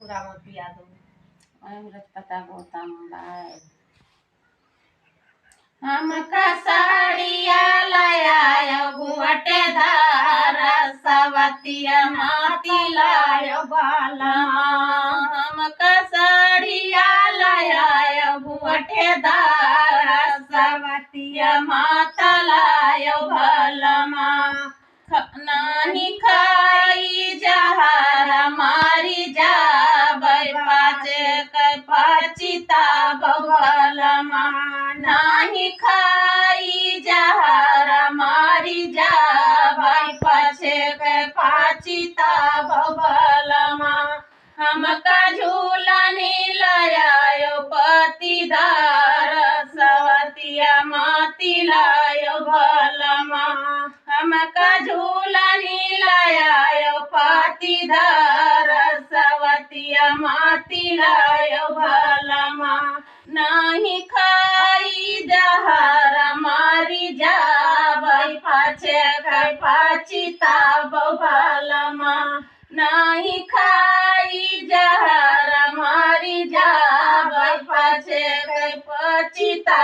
पूरा मत पिया दो। पता हमका साड़िया लाया गुवटेदार सवतिया माती लायो बालमा। हमका साड़िया लाया गुवटेदार सवतिया माता लायो बालमा। नाही खाई जहरा मारी जा पाचे पाचिता बबलमा। नाही खाई जहरा मारी जा भाई पाछे पाचिता बबलमा। हमका झूलनी लायो पतिदार सवतिया माती लायो भलमा। हमका झूलनी लायो पतिदार सवतिया माती लायो भलमा। नाही खाई जहरा मारी जा पाछे पाचिता बबलमा। नाही खाई जहरा मारी जा पाछे पचिता